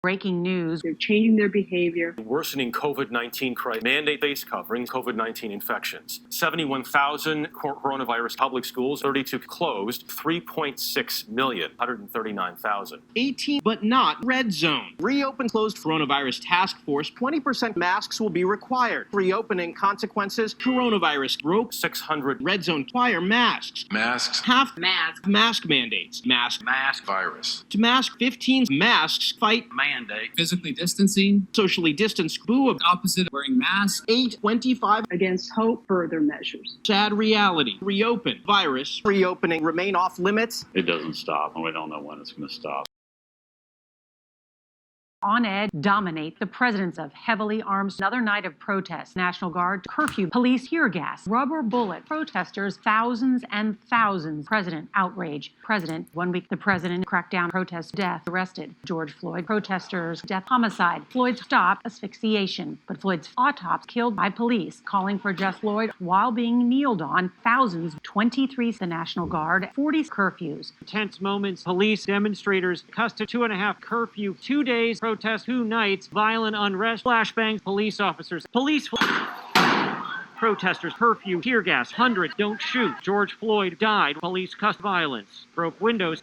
Breaking news. They're changing their behavior. Worsening COVID-19 crisis. Mandate face coverings, COVID-19 infections. 71,000 coronavirus public schools, 32 closed, 3.6 million, 139,000. 18, but not red zone. Reopen closed coronavirus task force. 20% masks will be required. Reopening consequences. Coronavirus broke 600 red zone require masks. Masks. Half mask mandates. Mask Virus. to mask 15 masks fight Mandate. Physically distancing. socially distanced boo of Opposite of wearing masks. 825 Against hope, further measures. sad reality. Reopen virus. Reopening remain off limits. It doesn't stop, and we don't know when it's going to stop. On edge dominate the presence of heavily armed. Another night of protests, National Guard, curfew, police tear gas, rubber bullet, protesters, thousands and thousands. President outrage. President 1 week. The president crackdown, protest, death, arrested. George Floyd, protesters, death, homicide. Floyd's stop, asphyxiation. But Floyd's autopsy, killed by police, calling for just Floyd while being kneeled on. Thousands, 23 the National Guard, 40 curfews. Tense moments. Police demonstrators custody 2.5 curfew. 2 days. Protest 2 nights, violent unrest, flashbangs, police officers, protesters, curfew, tear gas, 100, don't shoot. George Floyd died, police cussed violence, broke windows.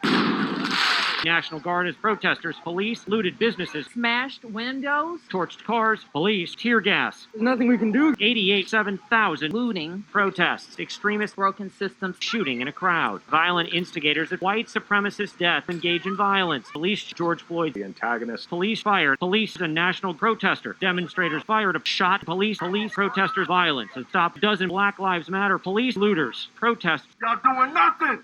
National Guard as protesters, police looted businesses, Smashed windows, torched cars, police, tear gas. There's nothing we can do. 7,000 looting, protests, extremists, broken systems. shooting in a crowd, violent instigators of white supremacist death engage in violence. Police, George Floyd, the antagonist. Police fired. Police, a national protester. Demonstrators fired, shot. Police, protesters, violence. A stop dozen Black Lives Matter. Police, looters, protests. Y'all doing nothing.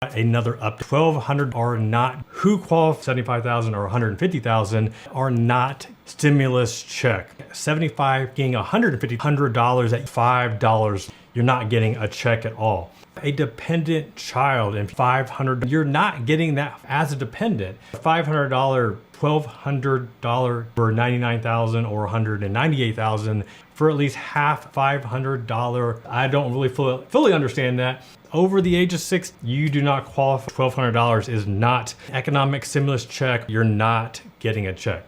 Another up to 1,200 are not who qualify. 75,000 or 150,000 are not stimulus check. 75 getting $100 at $5. You're not getting a check at all. A dependent child and 500, you're not getting that as a dependent. $500, $1,200 for 99,000 or 198,000 for at least half $500. I don't really fully understand that. Over the age of 6, you do not qualify. $1,200 is not economic stimulus check. You're not getting a check.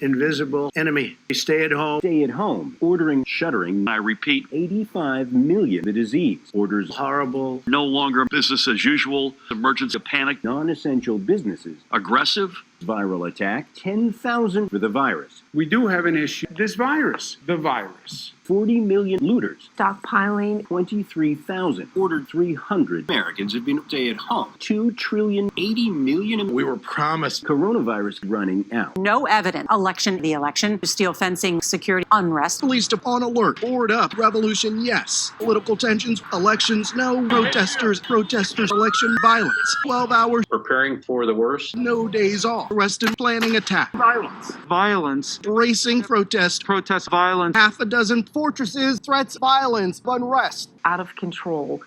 Invisible enemy. Stay at home. Stay at home. Ordering, shuttering. I repeat, 85 million. The disease. Orders Horrible. no longer business as usual. Emergency panic. non-essential businesses. Aggressive. Viral attack. 10,000 for the virus. We do have an issue. This virus. The virus. 40 million looters. Stockpiling. 23,000. Ordered 300. Americans have been stay at home. 2 trillion, 80 million. We were promised. Coronavirus running out. No evidence. The election, steel fencing, security, unrest. Police on alert. Board up. Revolution, yes. Political tensions. Elections, no. Protesters, election violence. 12 hours. Preparing for the worst. No days off. Arrested planning attack. Violence, Racing protest. violence. Half a dozen fortresses. Threats, violence, unrest. Out of control.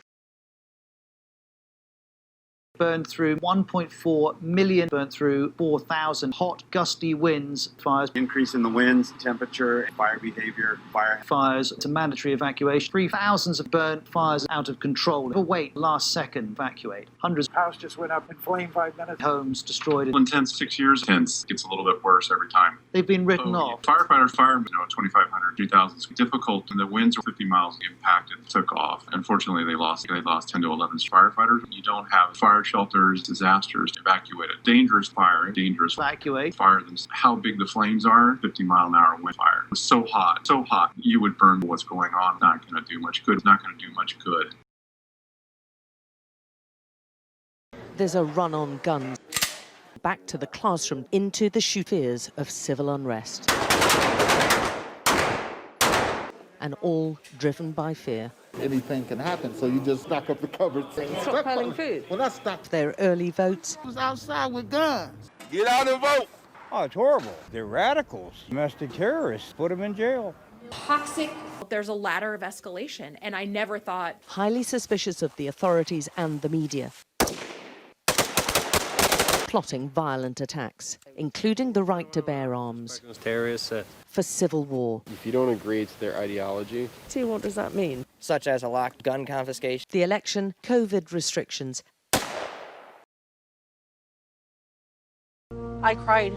Burned through 1.4 million, burned through 4,000 hot, gusty winds, fires. Increase in the winds, temperature, fire behavior, Fires to mandatory evacuation. 3,000 of burnt fires out of control. Wait, last second, evacuate. Hundreds. House just went up in flame 5 minutes. Homes destroyed. Intense 6 years. Tense gets a little bit worse every time. They've been written off. Firefighters fired, 2,500, 2,000. It's difficult, and the winds were 50 miles impacted, took off. Unfortunately, they lost 10 to 11 firefighters. You don't have fire shelters, disasters, evacuated. Dangerous fire, dangerous Evacuate. fire. How big the flames are, 50-mile-an-hour wind fire. It was so hot, you would burn what's going on. Not going to do much good. Not going to do much good. There's a run on guns. Back to the classroom, into the fears of civil unrest. And all driven by fear. Anything can happen, so you just stock up the cupboards. Stockpiling food. Well, that's stock. Their early votes. Was outside with guns. Get out and vote. Oh, it's horrible. They're radicals, domestic terrorists. Put them in jail. Toxic. There's a ladder of escalation, and I never thought. Highly suspicious of the authorities and the media. Plotting violent attacks, including the right to bear arms. Terrorists. For civil war. If you don't agree to their ideology. See, what does that mean? Such as a locked gun confiscation. The election, COVID restrictions, I cried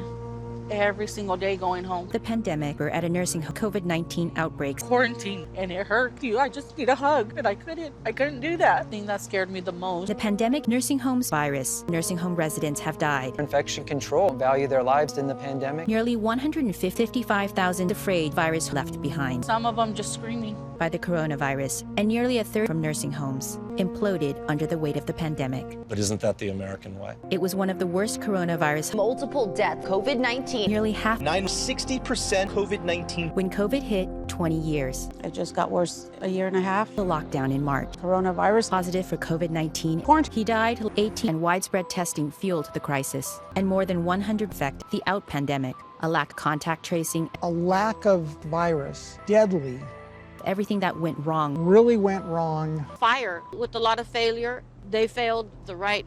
every single day going home. The pandemic or at a nursing home, COVID-19 outbreaks. Quarantine, and it hurt you. I just need a hug, and I couldn't do that. The thing that scared me the most. The pandemic, nursing homes virus. Nursing home residents have died. Infection control value their lives in the pandemic. Nearly 155,000 afraid virus left behind. Some of them just screaming. By the coronavirus, and nearly a third from nursing homes imploded under the weight of the pandemic. But isn't that the American way? It was one of the worst coronavirus. Multiple deaths, COVID-19. Nearly half. 60% COVID-19. When COVID hit, 20 years. It just got worse a year and a half. The lockdown in March. Coronavirus. Positive for COVID-19. He died 18, and widespread testing fueled the crisis. And more than 100 infect the out pandemic. A lack of contact tracing. A lack of virus. Deadly. Everything that went wrong. Really went wrong. Fire with a lot of failure. They failed the right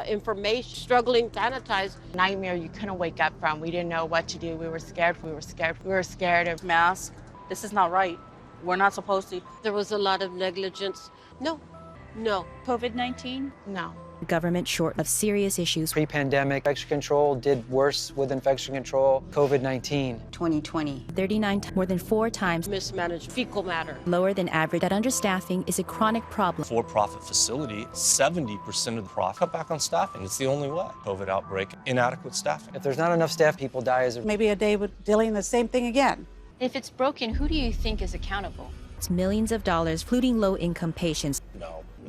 information. Struggling sanitized. Nightmare you couldn't wake up from. We didn't know what to do. We were scared. We were scared of mask. This is not right. We're not supposed to. There was a lot of negligence. No. COVID-19? No. Government short of serious issues. Pre-pandemic, infection control did worse with infection control. COVID-19. 2020. 39, more than 4 times. Mismanaged fecal matter. Lower than average. That understaffing is a chronic problem. For-profit facility, 70% of the profit. Cut back on staffing. It's the only way. COVID outbreak, inadequate staffing. If there's not enough staff, people die as a... Maybe a day with dealing the same thing again. If it's broken, who do you think is accountable? It's millions of dollars, including low-income patients.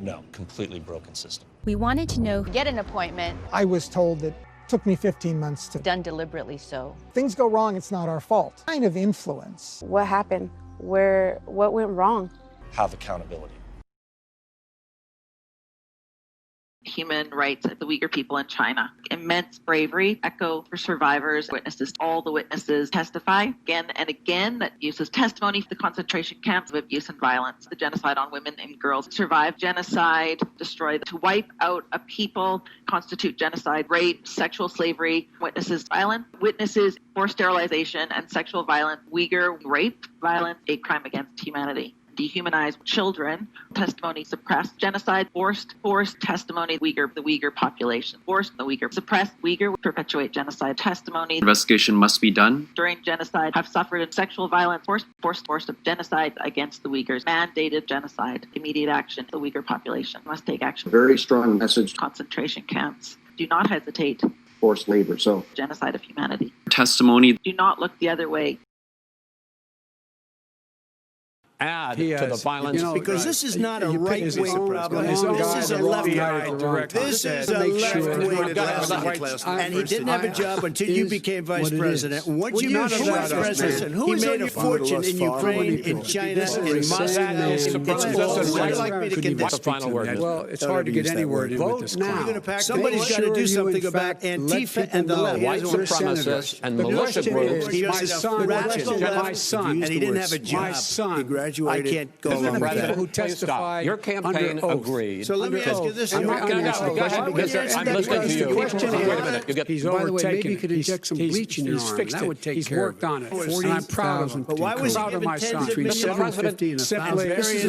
No, completely broken system. We wanted to know. Get an appointment. I was told that it took me 15 months to... Done deliberately so. Things go wrong, it's not our fault. Kind of influence. What happened? What went wrong? Have accountability. Human rights of the Uyghur people in China. Immense bravery, echo for survivors, witnesses. All the witnesses testify again and again that uses testimony for the concentration camps of abuse and violence, the genocide on women and girls. Survive genocide, destroy, to wipe out a people, constitute genocide, rape, sexual slavery, witnesses violence, witnesses forced sterilization and sexual violence, Uyghur rape, violence, a crime against humanity. Dehumanize children, testimony suppressed, genocide, forced testimony, the Uyghur population, forced the Uyghur, suppressed Uyghur, perpetuate genocide, testimony. Investigation must be done. During genocide, have suffered sexual violence, forced of genocide against the Uyghurs, mandated genocide, immediate action, the Uyghur population must take action. Very strong message. Concentration camps, do not hesitate. Forced labor, so. Genocide of humanity. Testimony. Do not look the other way. Add to the violence. Because this is not a right-wing problem. This is a left-wing. This is a left-wing guy. And he didn't have a job until you became vice president. Once you became vice president, who is made a fortune in Ukraine, in China, in Moscow? I'd like me to get the final word. Well, it's hard to get any word in with this crowd. Somebody's got to do something about Antifa and the left. White supremacists and militia groups. My son, and he didn't have a job. My son. I can't go along with that. Who testified your campaign agreed. So let me ask you this. I'm listening to you. Wait a minute. He's overtaken. Maybe you could inject some bleach in your arm. That would take care of it. He's worked on it. And I'm proud of him. But why was he given tens of millions? Mr. President, simply, this is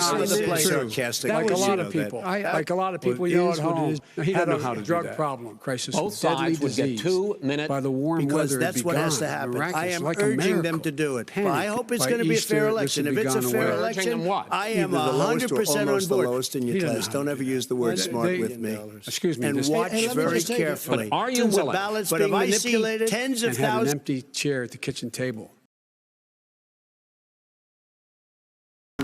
not sarcastic. Like a lot of people you know at home, he doesn't know how to drug problem, crisis, both sides would get 2 minutes by the warm weather. Because that's what has to happen. I am urging them to do it. I hope it's going to be a fair election. If it's a fair election, I am 100% on board. Lowest in your class. Don't ever use the word smart with me. Excuse me. And watch very carefully. But are you willing? Ballots being manipulated, tens of thousands. An empty chair at the kitchen table.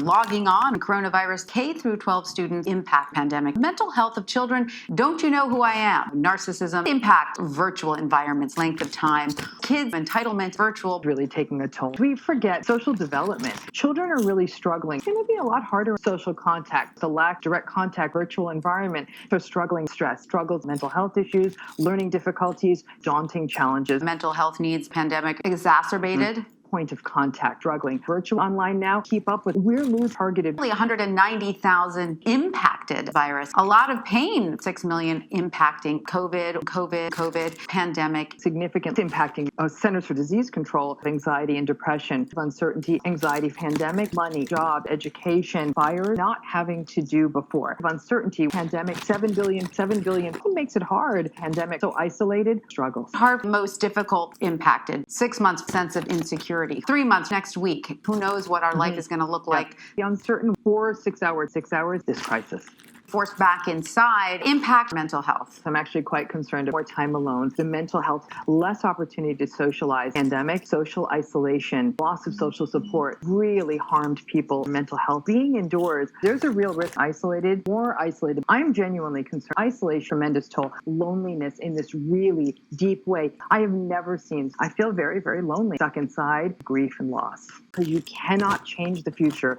Logging on, coronavirus K-12 students impact pandemic. Mental health of children, don't you know who I am? Narcissism, impact, virtual environments, length of time, kids, entitlement, virtual, really taking a toll. We forget social development. Children are really struggling. It's going to be a lot harder social contact, the lack of direct contact, virtual environment. They're struggling, stress, struggles, mental health issues, learning difficulties, daunting challenges. Mental health needs pandemic exacerbated. point of contact, struggling. Virtual online now, keep up with. We're losing targeted. Only 190,000 impacted virus. A lot of pain. 6 million impacting COVID pandemic. Significant impacting Centers for Disease Control, anxiety and depression, uncertainty, anxiety, pandemic, money, job, education, fire, not having to do before. Uncertainty, pandemic, 7 billion. Who makes it hard? Pandemic, so isolated, struggles. Hard, most difficult, impacted. 6 months sense of insecurity. 3 months next week. Who knows what our life is going to look like? The uncertain 6 hours, this crisis. Forced back inside, impact mental health. I'm actually quite concerned. More time alone, the mental health, less opportunity to socialize. Pandemic, social isolation, loss of social support really harmed people. Mental health, being indoors, there's a real risk. More isolated. I'm genuinely concerned. Isolation, tremendous toll. Loneliness in this really deep way I have never seen. I feel very, very lonely. Stuck inside, grief and loss. Because you cannot change the future.